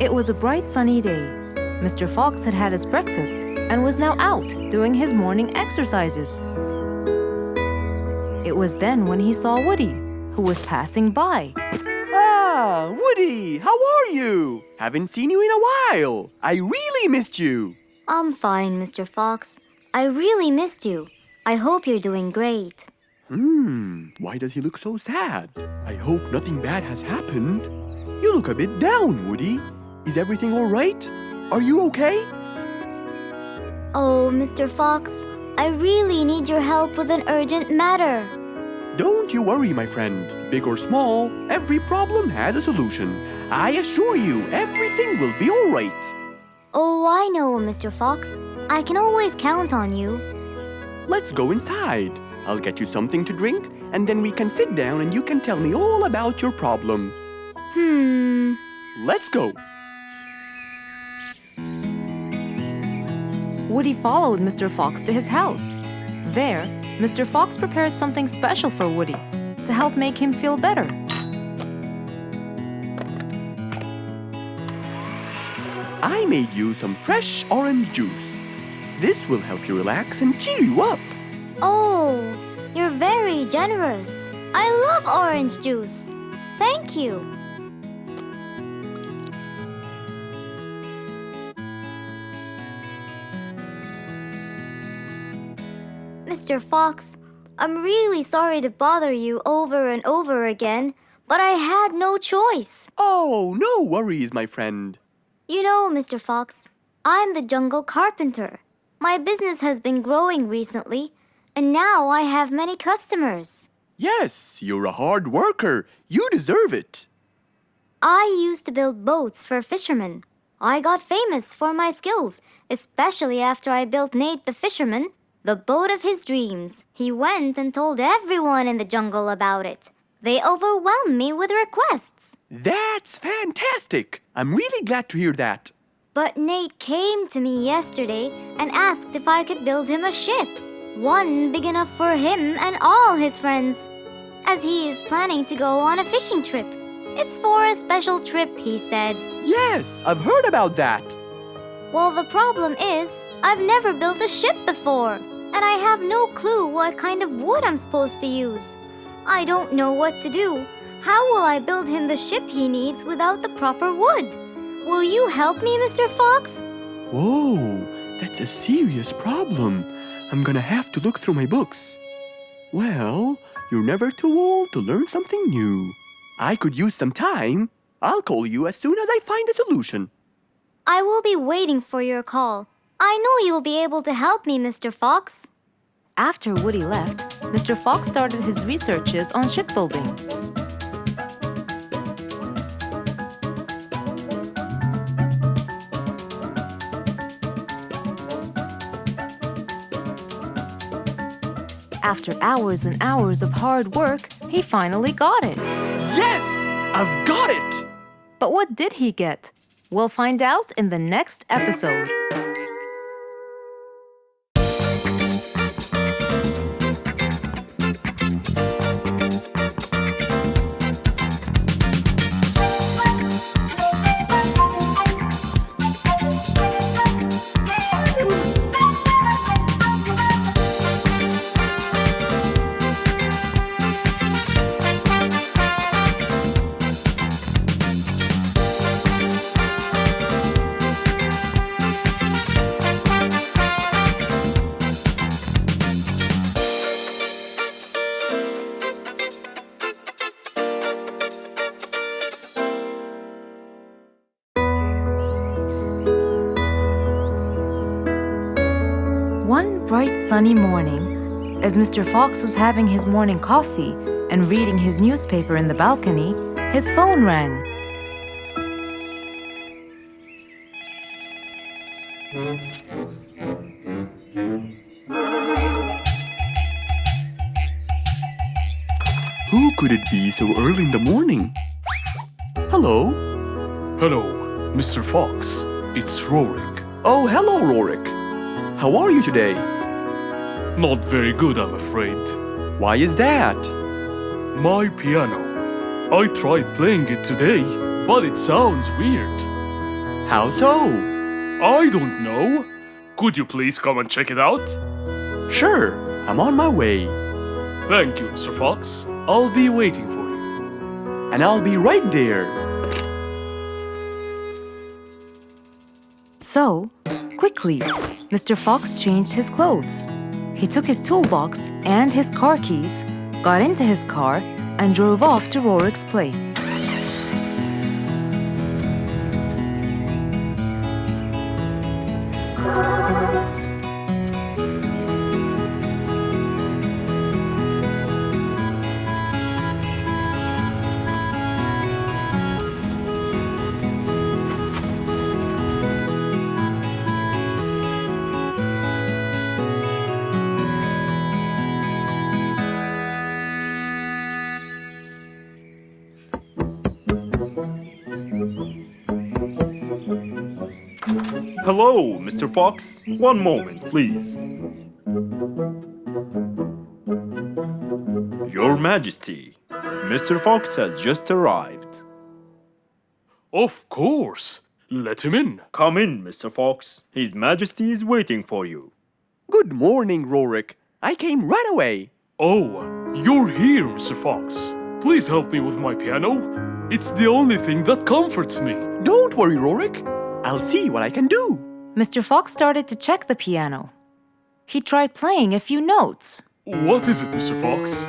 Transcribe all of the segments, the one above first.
It was a bright sunny day. Mr. Fox had had his breakfast and was now out doing his morning exercises. It was then when he saw Woody, who was passing by. Ah, Woody, how are you? Haven't seen you in a while. I really missed you. I'm fine, Mr. Fox. I really missed you. I hope you're doing great. Why does he look so sad? I hope nothing bad has happened. You look a bit down, Woody. Is everything all right? Are you okay? Oh, Mr. Fox, I really need your help with an urgent matter. Don't you worry, my friend. Big or small, every problem has a solution. I assure you, everything will be all right. Oh, I know, Mr. Fox. I can always count on you. Let's go inside. I'll get you something to drink, and then we can sit down and you can tell me all about your problem. Let's go. Woody followed Mr. Fox to his house. There, Mr. Fox prepared something special for Woody to help make him feel better. I made you some fresh orange juice. This will help you relax and cheer you up. Oh, you're very generous. I love orange juice. Thank you. Mr. Fox, I'm really sorry to bother you over and over again, but I had no choice. Oh, no worries, my friend. You know, Mr. Fox, I'm the jungle carpenter. My business has been growing recently, and now I have many customers. Yes, you're a hard worker. You deserve it. I used to build boats for fishermen. I got famous for my skills, especially after I built Nate the fisherman the boat of his dreams. He went and told everyone in the jungle about it. They overwhelmed me with requests. That's fantastic. I'm really glad to hear that. But Nate came to me yesterday and asked if I could build him a ship. One big enough for him and all his friends, as he is planning to go on a fishing trip. It's for a special trip, he said. Yes, I've heard about that. Well, the problem is, I've never built a ship before, and I have no clue what kind of wood I'm supposed to use. I don't know what to do. How will I build him the ship he needs without the proper wood? Will you help me, Mr. Fox? Whoa, that's a serious problem. I'm gonna have to look through my books. Well, you're never too old to learn something new. I could use some time. I'll call you as soon as I find a solution. I will be waiting for your call. I know you'll be able to help me, Mr. Fox. After Woody left, Mr. Fox started his researches on shipbuilding. After hours and hours of hard work, he finally got it. Yes! I've got it! But what did he get? We'll find out in the next episode. One bright sunny morning, as Mr. Fox was having his morning coffee and reading his newspaper in the balcony, his phone rang. Who could it be so early in the morning? Hello? Hello, Mr. Fox. It's Rorik. Oh, hello, Rorik. How are you today? Not very good, I'm afraid. Why is that? My piano. I tried playing it today, but it sounds weird. How so? I don't know. Could you please come and check it out? Sure, I'm on my way. Thank you, Mr. Fox. I'll be waiting for you. And I'll be right there. So, quickly, Mr. Fox changed his clothes. He took his toolbox and his car keys, got into his car, and drove off to Rorik's place. Hello, Mr. Fox. One moment, please. Your Majesty, Mr. Fox has just arrived. Of course. Let him in. Come in, Mr. Fox. His Majesty is waiting for you. Good morning, Rorik. I came right away. Oh, you're here, Mr. Fox. Please help me with my piano. It's the only thing that comforts me. Don't worry, Rorik. I'll see what I can do. Mr. Fox started to check the piano. He tried playing a few notes. What is it, Mr. Fox?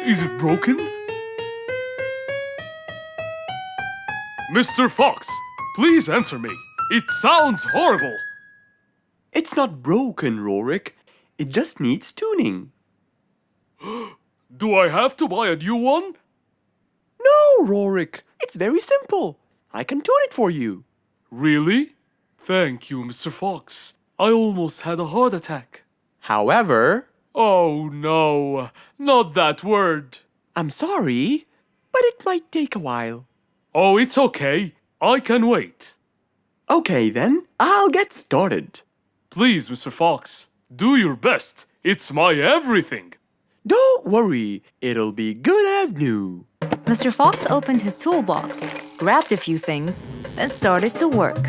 Is it broken? Mr. Fox, please answer me. It sounds horrible. It's not broken, Rorik. It just needs tuning. Do I have to buy a new one? No, Rorik. It's very simple. I can tune it for you. Really? Thank you, Mr. Fox. I almost had a heart attack. However, Oh no, not that word. I'm sorry, but it might take a while. Oh, it's okay. I can wait. Okay, then, I'll get started. Please, Mr. Fox, do your best. It's my everything. Don't worry, it'll be good as new. Mr. Fox opened his toolbox, grabbed a few things, and started to work.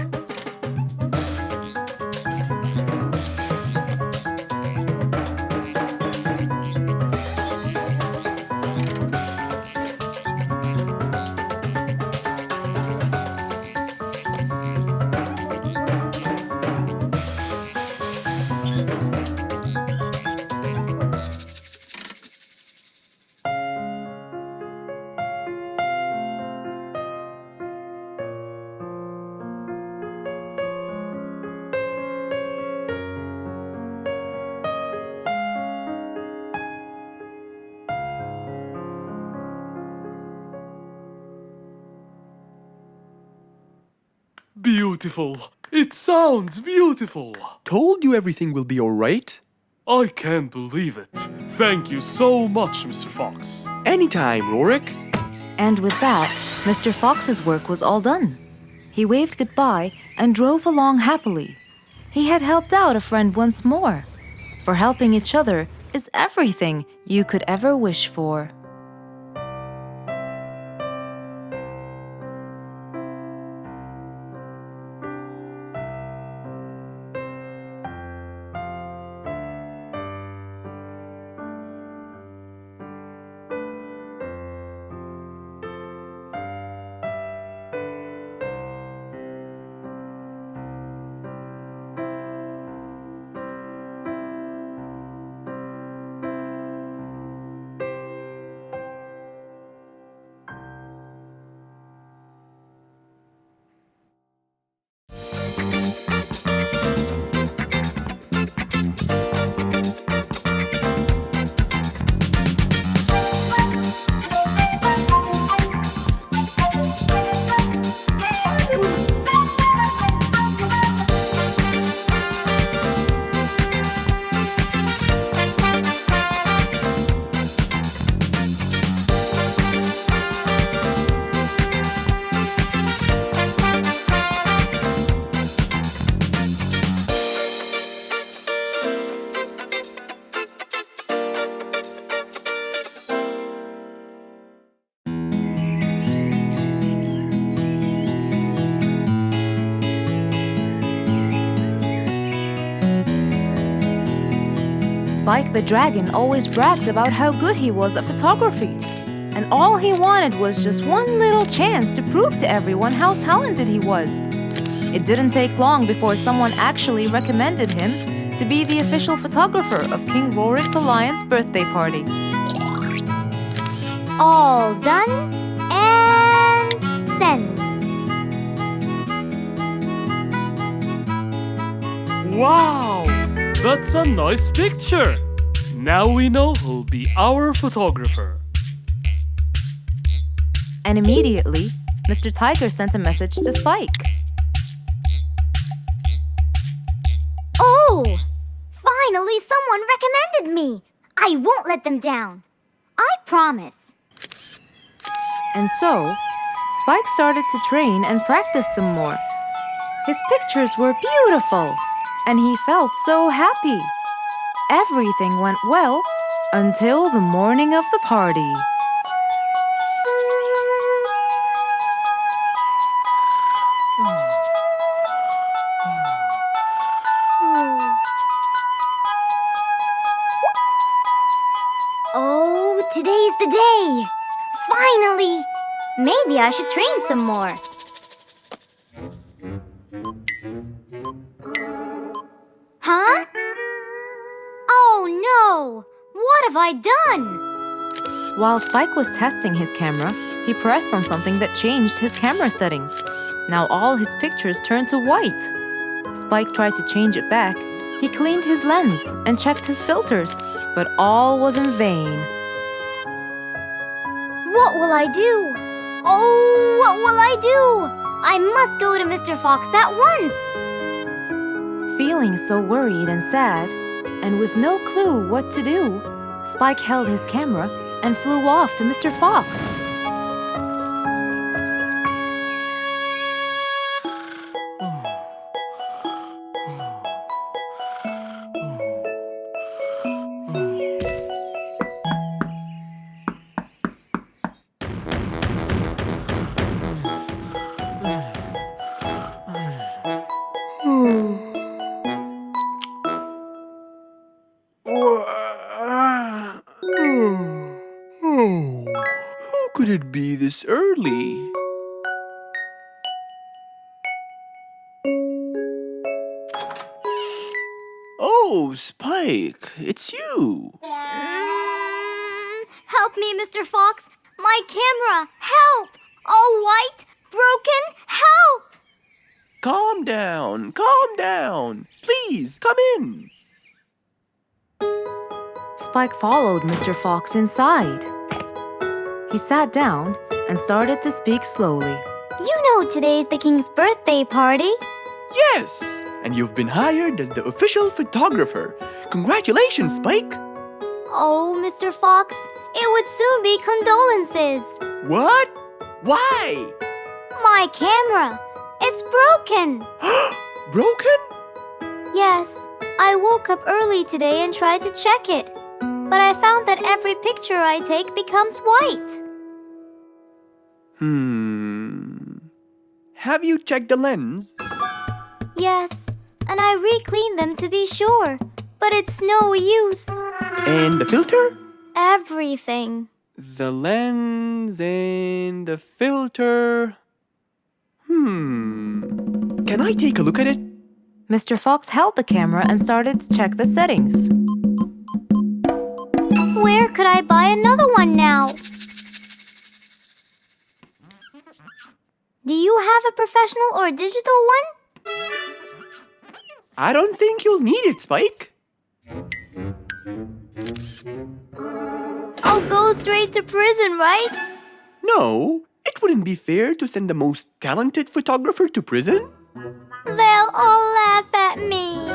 Beautiful. It sounds beautiful. Told you everything will be alright? I can't believe it. Thank you so much, Mr. Fox. Anytime, Rorik. And with that, Mr. Fox's work was all done. He waved goodbye and drove along happily. He had helped out a friend once more. For helping each other is everything you could ever wish for. Spike the dragon always bragged about how good he was at photography. And all he wanted was just one little chance to prove to everyone how talented he was. It didn't take long before someone actually recommended him to be the official photographer of King Rorik the Lion's birthday party. All done and send. Wow! That's a nice picture! Now we know who'll be our photographer. And immediately, Mr. Tiger sent a message to Spike. Oh! Finally, someone recommended me! I won't let them down. I promise. And so, Spike started to train and practice some more. His pictures were beautiful, and he felt so happy. Everything went well until the morning of the party. Oh, today's the day! Finally! Maybe I should train some more. Huh? Oh no! What have I done? While Spike was testing his camera, he pressed on something that changed his camera settings. Now all his pictures turned to white. Spike tried to change it back. He cleaned his lens and checked his filters, but all was in vain. What will I do? Oh, what will I do? I must go to Mr. Fox at once. Feeling so worried and sad, and with no clue what to do, Spike held his camera and flew off to Mr. Fox. How could it be this early? Oh, Spike, it's you. Help me, Mr. Fox. My camera. Help! All white, broken. Help! Calm down, calm down. Please, come in. Spike followed Mr. Fox inside. He sat down and started to speak slowly. You know today's the king's birthday party. Yes, and you've been hired as the official photographer. Congratulations, Spike. Oh, Mr. Fox, it would soon be condolences. What? Why? My camera. It's broken. Broken? Yes, I woke up early today and tried to check it. But I found that every picture I take becomes white. Have you checked the lens? Yes, and I re-cleaned them to be sure. But it's no use. And the filter? Everything. The lens and the filter. Can I take a look at it? Mr. Fox held the camera and started to check the settings. Where could I buy another one now? Do you have a professional or digital one? I don't think you'll need it, Spike. I'll go straight to prison, right? No, it wouldn't be fair to send the most talented photographer to prison. They'll all laugh at me.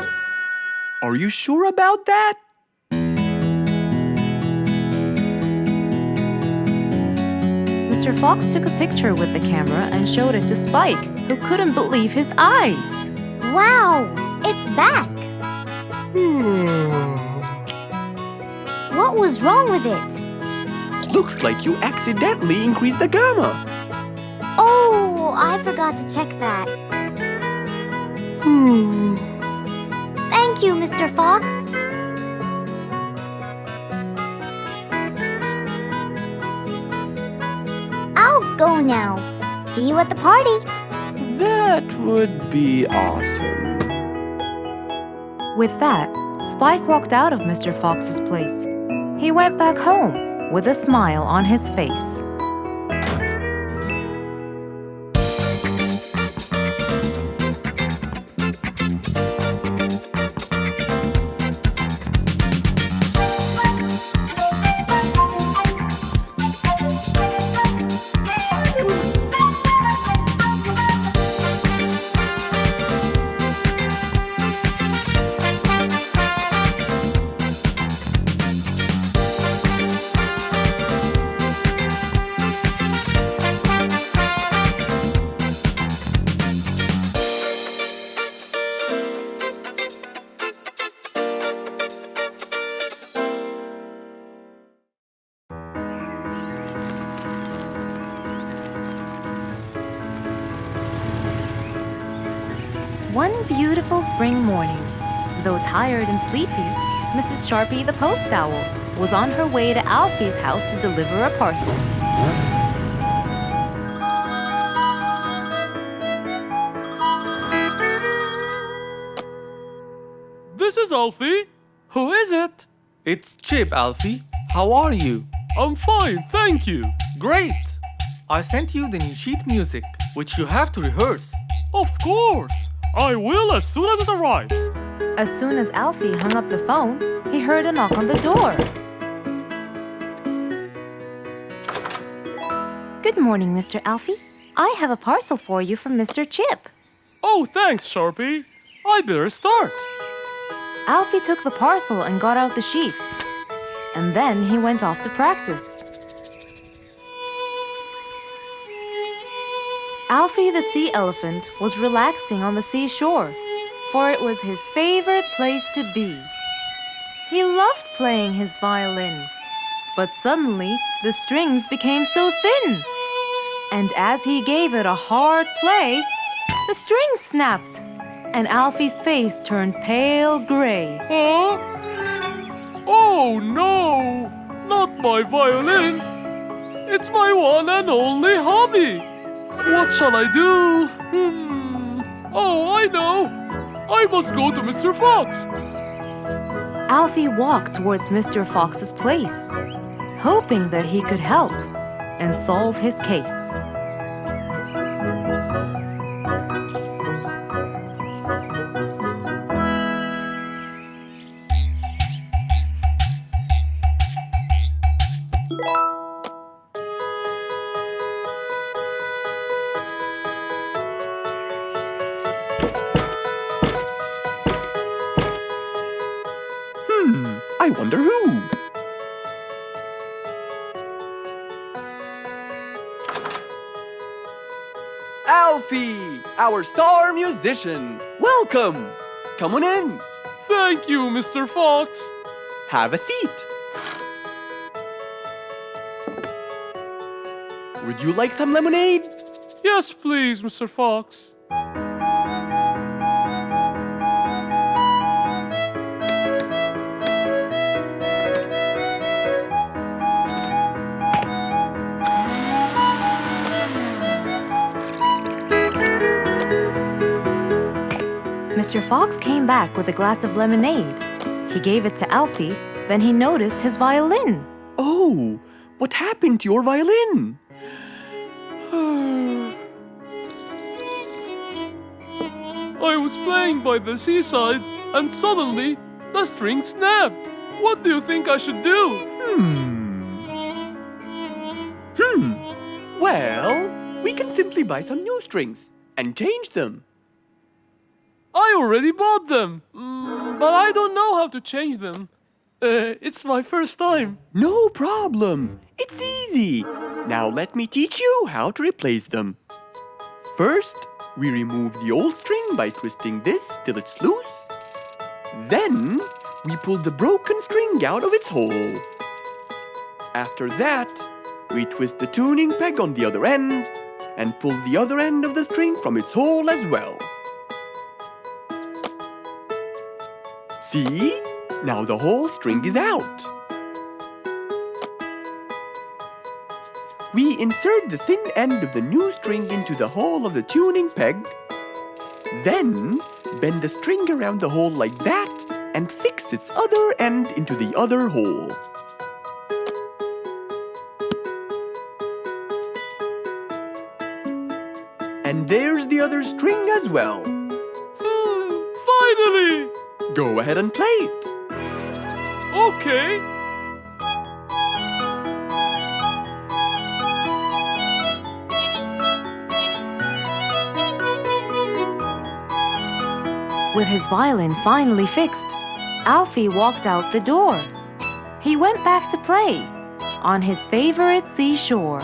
Are you sure about that? Mr. Fox took a picture with the camera and showed it to Spike, who couldn't believe his eyes. Wow, it's back. What was wrong with it? Looks like you accidentally increased the gamma. Oh, I forgot to check that. Thank you, Mr. Fox. now. See you at the party. That would be awesome. With that, Spike walked out of Mr. Fox's place. He went back home with a smile on his face. One beautiful spring morning, though tired and sleepy, Mrs. Sharpie the post owl was on her way to Alfie's house to deliver a parcel. This is Alfie. Who is it? It's Chip, Alfie. How are you? I'm fine, thank you. Great! I sent you the new sheet music, which you have to rehearse. Of course. I will as soon as it arrives. As soon as Alfie hung up the phone, he heard a knock on the door. Good morning, Mr. Alfie. I have a parcel for you from Mr. Chip. Oh, thanks, Sharpie. I better start. Alfie took the parcel and got out the sheets. And then he went off to practice. Alfie the sea elephant was relaxing on the seashore, for it was his favorite place to be. He loved playing his violin, but suddenly the strings became so thin. And as he gave it a hard play, the strings snapped, and Alfie's face turned pale gray. Huh? Oh no! Not my violin! It's my one and only hobby! What shall I do? Oh, I know! I must go to Mr. Fox! Alfie walked towards Mr. Fox's place, hoping that he could help and solve his case. I wonder who? Alfie, our star musician. Welcome. Come on in. Thank you, Mr. Fox. Have a seat. Would you like some lemonade? Yes, please, Mr. Fox. Mr. Fox came back with a glass of lemonade. He gave it to Alfie, then he noticed his violin. Oh, what happened to your violin? I was playing by the seaside and suddenly the string snapped. What do you think I should do? Well, we can simply buy some new strings and change them. I already bought them, but I don't know how to change them. It's my first time. No problem. It's easy. Now let me teach you how to replace them. First, we remove the old string by twisting this till it's loose. Then, we pull the broken string out of its hole. After that, we twist the tuning peg on the other end and pull the other end of the string from its hole as well. See? Now the whole string is out. We insert the thin end of the new string into the hole of the tuning peg. Then, bend the string around the hole like that and fix its other end into the other hole. And there's the other string as well. Finally! Go ahead and play it. Okay. With his violin finally fixed, Alfie walked out the door. He went back to play on his favorite seashore.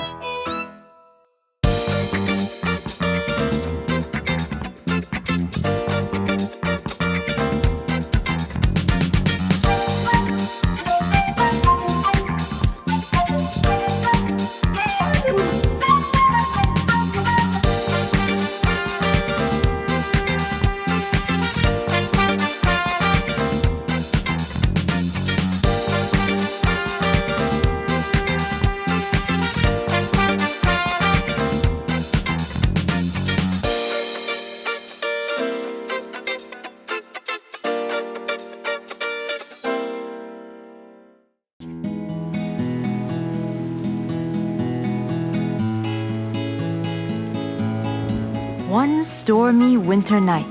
One stormy winter night,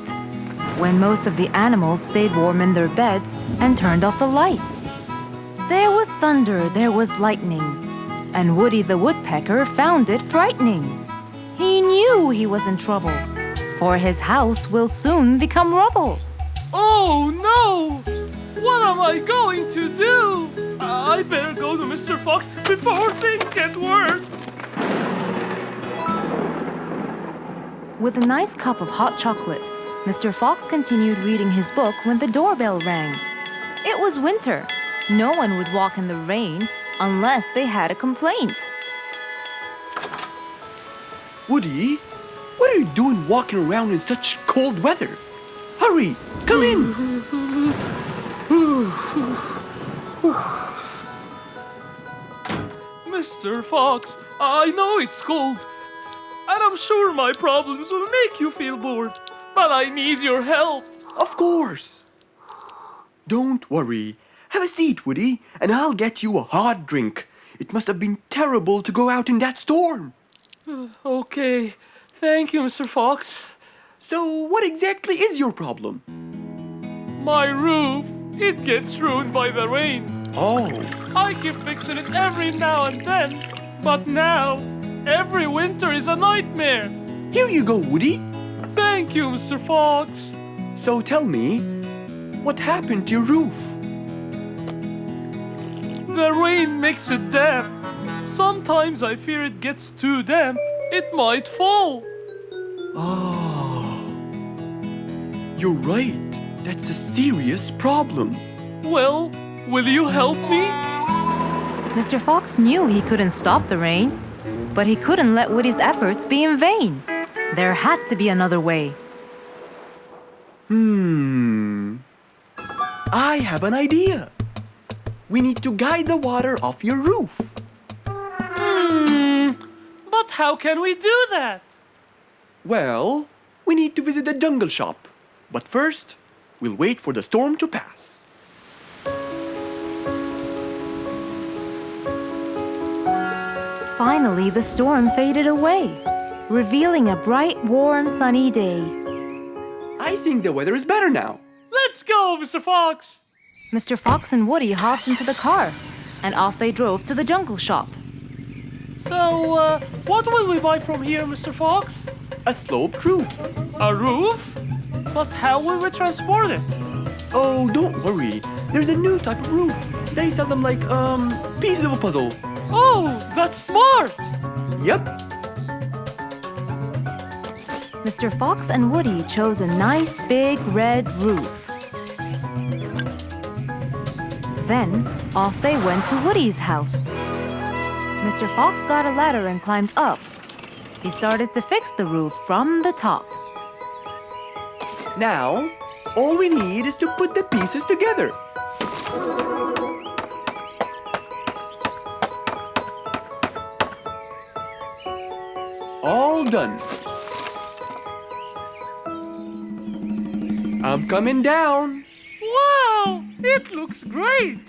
when most of the animals stayed warm in their beds and turned off the lights. There was thunder, there was lightning, and Woody the Woodpecker found it frightening. He knew he was in trouble, for his house will soon become rubble. Oh no! What am I going to do? I better go to Mr. Fox before things get worse. With a nice cup of hot chocolate, Mr. Fox continued reading his book when the doorbell rang. It was winter. No one would walk in the rain unless they had a complaint. Woody, what are you doing walking around in such cold weather? Hurry, come in. Mr. Fox, I know it's cold. And I'm sure my problems will make you feel bored. But I need your help. Of course. Don't worry. Have a seat, Woody, and I'll get you a hot drink. It must have been terrible to go out in that storm. Okay. Thank you, Mr. Fox. So, what exactly is your problem? My roof, it gets ruined by the rain. Oh, I keep fixing it every now and then. But now, every winter is a nightmare. here you go, Woody. Thank you, Mr. Fox. So tell me, what happened to your roof? The rain makes it damp. Sometimes I fear it gets too damp. It might fall. Oh, you're right. That's a serious problem. Well, will you help me? Mr. Fox knew he couldn't stop the rain, but he couldn't let Woody's efforts be in vain. There had to be another way. I have an idea. We need to guide the water off your roof. But how can we do that? Well, we need to visit the jungle shop. But first, we'll wait for the storm to pass. Finally, the storm faded away, revealing a bright, warm, sunny day. I think the weather is better now. Let's go, Mr. Fox. Mr. Fox and Woody hopped into the car, and off they drove to the jungle shop. So, what will we buy from here, Mr. Fox? A sloped roof. A roof? But how will we transport it? Oh, don't worry. There's a new type of roof. They sell them like, pieces of a puzzle. Oh, that's smart! Yep. Mr. Fox and Woody chose a nice big red roof. Then, off they went to Woody's house. Mr. Fox got a ladder and climbed up. He started to fix the roof from the top. Now, all we need is to put the pieces together. all done. I'm coming down. Wow, it looks great.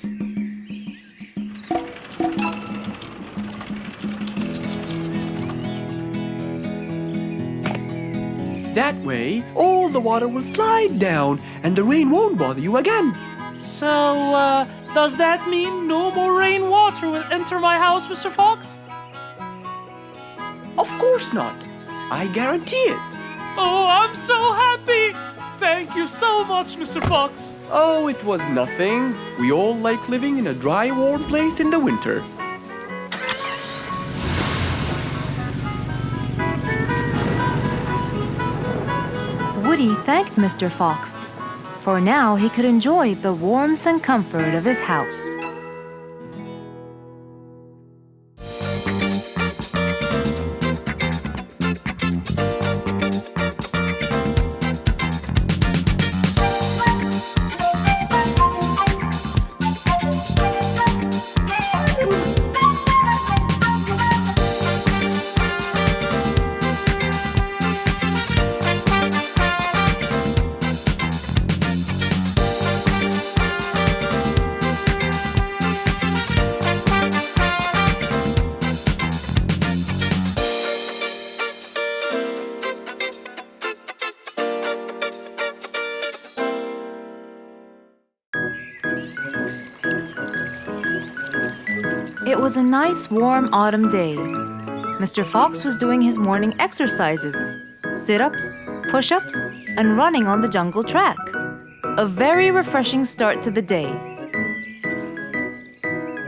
That way, all the water will slide down and the rain won't bother you again. So, does that mean no more rainwater will enter my house, Mr. Fox? Of course not. I guarantee it. Oh, I'm so happy! Thank you so much, Mr. Fox. Oh, it was nothing. We all like living in a dry, warm place in the winter. Woody thanked Mr. Fox, for now he could enjoy the warmth and comfort of his house. It was a nice warm autumn day. Mr. Fox was doing his morning exercises, sit-ups, push-ups, and running on the jungle track. A very refreshing start to the day.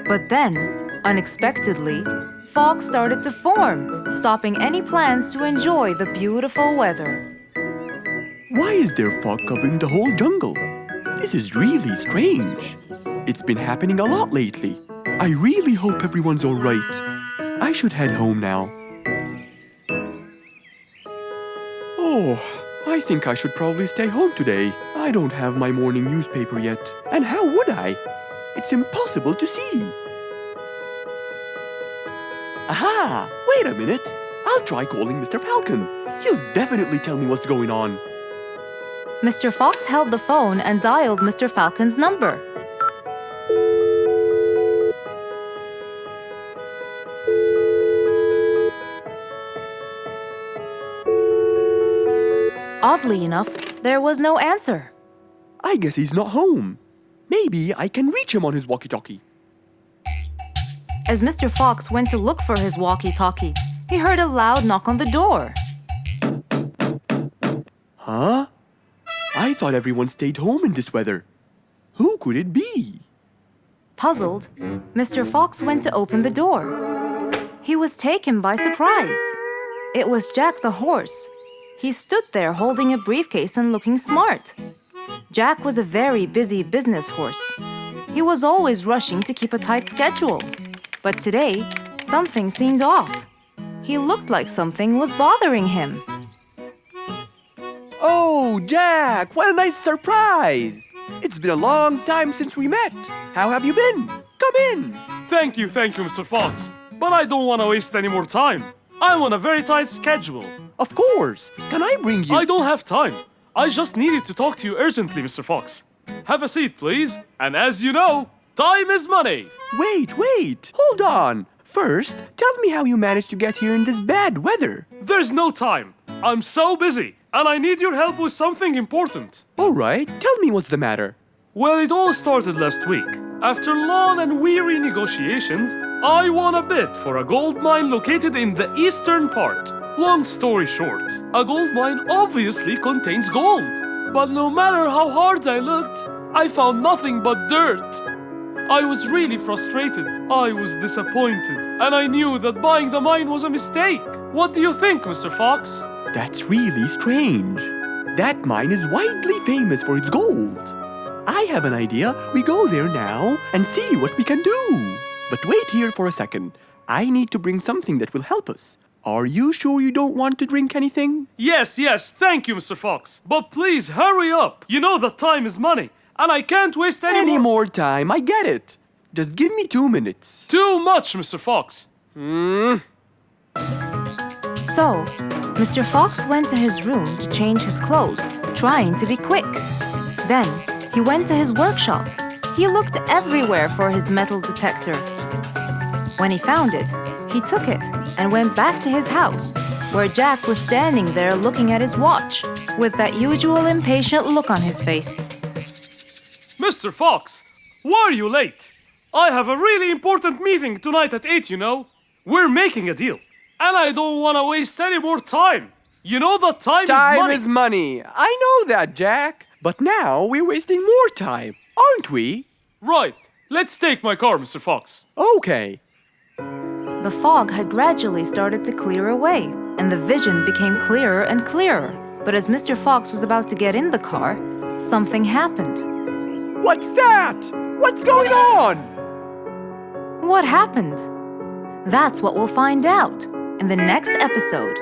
But then, unexpectedly, fog started to form, stopping any plans to enjoy the beautiful weather. Why is there fog covering the whole jungle? This is really strange. It's been happening a lot lately. I really hope everyone's all right. I should head home now. Oh, I think I should probably stay home today. I don't have my morning newspaper yet. And how would I? It's impossible to see. Aha! Wait a minute. I'll try calling Mr. Falcon. He'll definitely tell me what's going on. Mr. Fox held the phone and dialed Mr. Falcon's number. Oddly enough, there was no answer. I guess he's not home. Maybe I can reach him on his walkie-talkie. As Mr. Fox went to look for his walkie-talkie, he heard a loud knock on the door. Huh? I thought everyone stayed home in this weather. Who could it be? Puzzled, Mr. Fox went to open the door. He was taken by surprise. It was Jack the horse. He stood there holding a briefcase and looking smart. Jack was a very busy business horse. He was always rushing to keep a tight schedule. But today, something seemed off. He looked like something was bothering him. Oh, Jack, what a nice surprise! It's been a long time since we met. How have you been? Come in. Thank you, Mr. Fox. But I don't want to waste any more time. I'm on a very tight schedule. Of course. Can I bring you... I don't have time. I just needed to talk to you urgently, Mr. Fox. Have a seat, please. And as you know, time is money. Wait. Hold on. First, tell me how you managed to get here in this bad weather. There's no time. I'm so busy, and I need your help with something important. All right, tell me what's the matter. Well, it all started last week. After long and weary negotiations, I won a bid for a gold mine located in the eastern part. Long story short, a gold mine obviously contains gold. But no matter how hard I looked, I found nothing but dirt. I was really frustrated. I was disappointed. And I knew that buying the mine was a mistake. What do you think, Mr. Fox? That's really strange. That mine is widely famous for its gold. I have an idea. We go there now and see what we can do. But wait here for a second. I need to bring something that will help us. Are you sure you don't want to drink anything? Yes, thank you, Mr. Fox. But please, hurry up. You know that time is money, and I can't waste any more time. I get it. Just give me 2 minutes. Too much, Mr. Fox. So, Mr. Fox went to his room to change his clothes, trying to be quick. Then, he went to his workshop. He looked everywhere for his metal detector. When he found it, he took it and went back to his house, where Jack was standing there looking at his watch, with that usual impatient look on his face. Mr. Fox, why are you late? I have a really important meeting tonight at 8, you know. We're making a deal, and I don't want to waste any more time. You know that time is money. Time is money. I know that, Jack. But now we're wasting more time, aren't we? Right. Let's take my car, Mr. Fox. Okay. The fog had gradually started to clear away, and the vision became clearer and clearer. But as Mr. Fox was about to get in the car, something happened. What's that? What's going on? What happened? That's what we'll find out in the next episode.